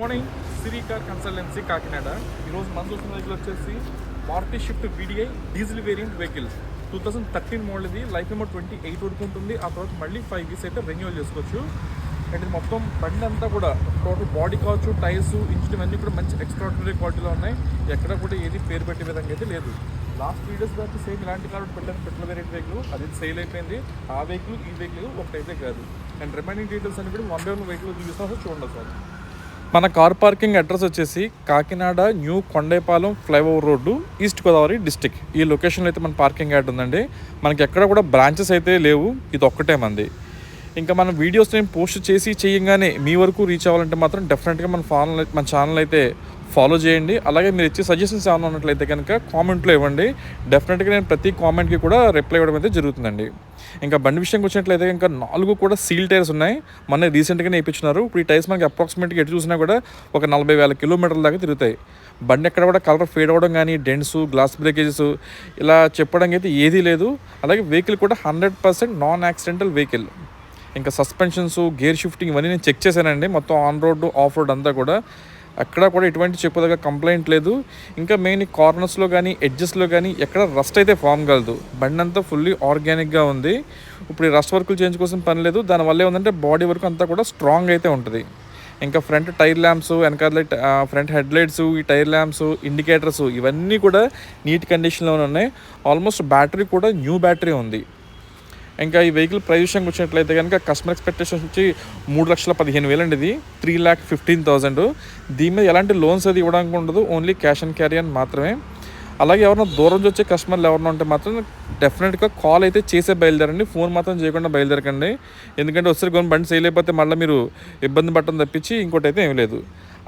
Morning Siri car consultancy Kakinada. ఈరోజు మన చూసిన వెహికల్ వచ్చేసి Maruti Swift VDI diesel variant vehicle 2013 model. ఇది లైఫ్ నెంబర్ 28 వరకు ఉంటుంది. ఆ తర్వాత మళ్ళీ 5 ఇయర్స్ అయితే రెన్యూవల్ చేసుకోవచ్చు. అండ్ ఇది మొత్తం బండి అంతా కూడా టోటల్ బాడీ కావచ్చు, టైర్స్, ఇంజిన్ అన్నీ కూడా మంచి ఎక్స్ట్రాడినరీ క్వాలిటీలో ఉన్నాయి. ఎక్కడ కూడా ఏది పేరు పెట్టే విధంగా అయితే లేదు. లాస్ట్ 3 డేస్ బ్యాక్ సేమ్ ఇలాంటి కార్ పెట్టాను, పెట్రోల్ వేరియంట్ వెహికల్, అది సేల్ అయిపోయింది. ఆ వెహికల్ ఈ వెహికల్ ఒకటైతే కాదు. అండ్ రిమైనింగ్ డీటెయిల్స్ అన్ని కూడా 1 by 1 వెహికల్ చూపిస్తాం, చూడండి సార్. మన కార్ పార్కింగ్ అడ్రస్ వచ్చేసి Kakinada new Kondepalem flyover road, East Godavari district. ఈ లొకేషన్లో అయితే మన పార్కింగ్ యాడ్ ఉందండి. మనకి ఎక్కడ కూడా బ్రాంచెస్ అయితే లేవు, ఇది ఒక్కటే మంది. ఇంకా మనం వీడియోస్ నేను పోస్ట్ చేసి చేయగానే మీ వరకు రీచ్ అవ్వాలంటే మాత్రం డెఫినెట్గా మన ఛానల్ అయితే ఫాలో చేయండి. అలాగే మీరు ఇచ్చే సజెషన్స్ ఏమైనా ఉన్నట్లయితే కనుక కామెంట్లో ఇవ్వండి. డెఫినెట్గా నేను ప్రతి కామెంట్కి కూడా రిప్లై ఇవ్వడం అయితే జరుగుతుందండి. ఇంకా బండి విషయంకి వచ్చినట్లయితే ఇంకా 4 కూడా సీల్ టైర్స్ ఉన్నాయి. మన రీసెంట్గానే వేయించున్నారు. ఇప్పుడు ఈ టైర్స్ మనకి అప్రాక్సిమేట్గా ఎటు చూసినా కూడా ఒక 40,000 కిలోమీటర్ల దాకా తిరుగుతాయి. బండి ఎక్కడ కూడా కలర్ ఫేడ్ అవ్వడం కానీ, డెంట్స్, గ్లాస్ బ్రేకేజెస్ ఇలా చెప్పడానికి అయితే ఏదీ లేదు. అలాగే వెహికల్ కూడా 100% నాన్ యాక్సిడెంటల్ వెహికల్. ఇంకా సస్పెన్షన్స్, గేర్ షిఫ్టింగ్ ఇవన్నీ నేను చెక్ చేశానండి. మొత్తం ఆన్ రోడ్, ఆఫ్ రోడ్ అంతా కూడా ఎక్కడ కూడా ఎటువంటి చెప్పదగ్గ కంప్లైంట్ లేదు. ఇంకా మెయిన్ కార్నర్స్లో కానీ, ఎడ్జెస్లో కానీ ఎక్కడ రస్ట్ అయితే ఫామ్ కలదు. బండి అంతా ఫుల్లీ ఆర్గానిక్గా ఉంది. ఇప్పుడు ఈ రస్ట్ వర్కులు చేంజ్ కోసం పని లేదు. దానివల్ల ఏముందంటే బాడీ వర్క్ అంతా కూడా స్ట్రాంగ్ అయితే ఉంటుంది. ఇంకా ఫ్రంట్ టైర్ ల్యాంప్స్, వెనకాల లైట్, ఫ్రంట్ హెడ్ లైట్స్, ఈ టైర్ ల్యాంప్స్, ఇండికేటర్స్ ఇవన్నీ కూడా నీట్ కండిషన్లోనే ఉన్నాయి. ఆల్మోస్ట్ బ్యాటరీ కూడా న్యూ బ్యాటరీ ఉంది. ఇంకా ఈ వెహికల్ ప్రైస్ విషయంకి వచ్చినట్లయితే కనుక కస్టమర్ ఎక్స్పెక్టేషన్ వచ్చి 3,15,000 అండి. ఇది 3,15,000. దీని మీద ఎలాంటి లోన్స్ అది ఇవ్వడానికి ఉండదు, ఓన్లీ క్యాష్ అండ్ క్యారీ అని మాత్రమే. అలాగే ఎవరైనా దూరం నుంచి వచ్చే కస్టమర్లు ఎవరైనా ఉంటే మాత్రం డెఫినెట్గా కాల్ అయితే చేసే బయలుదేరండి. ఫోన్ మాత్రం చేయకుండా బయలుదేరకండి. ఎందుకంటే వచ్చేసరికి కొన్ని బండి సేల్ అయిపోతే మళ్ళీ మీరు ఇబ్బంది పట్టడం తప్పించి ఇంకోటి అయితే ఏమీ లేదు.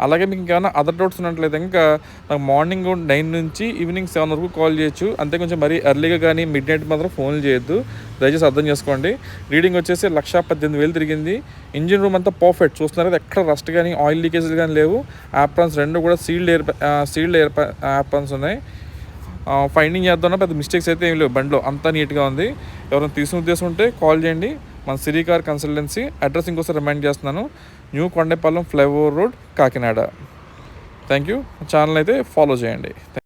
అలాగే మీకు ఇంకేమైనా అదర్ డౌట్స్ ఉన్నట్లయితే ఇంకా నాకు మార్నింగ్ 9 నుంచి ఈవినింగ్ 7 వరకు కాల్ చేయొచ్చు. అంతే కొంచెం మరీ ఎర్లీగా కానీ మిడ్ నైట్ మాత్రం ఫోన్లు చేయొద్దు, దయచేసి అర్థం చేసుకోండి. రీడింగ్ వచ్చేసి 1,18,000 తిరిగింది. ఇంజిన్ రూమ్ అంతా పర్ఫెక్ట్ చూస్తున్నారు కదా, ఎక్కడ రస్ట్ కానీ ఆయిల్ లీకేజెస్ కానీ లేవు. యాప్రాన్స్ 2 కూడా సీల్డ్ ఎయిర్ యాప్రాన్స్ ఉన్నాయి. ఫైండింగ్ చేద్దాం, పెద్ద మిస్టేక్స్ అయితే ఏం లేవు. బండిలో అంతా నీట్గా ఉంది. ఎవరైనా తీసుకునే ఉద్దేశం ఉంటే కాల్ చేయండి. మన సిరి కార్ కన్సల్టెన్సీ అడ్రస్ ఇంకోసారి రిమైండ్ చేస్తున్నాను, new Kondepalem flyover road, Kakinada. Thank you. Channel అయితే ఫాలో చేయండి.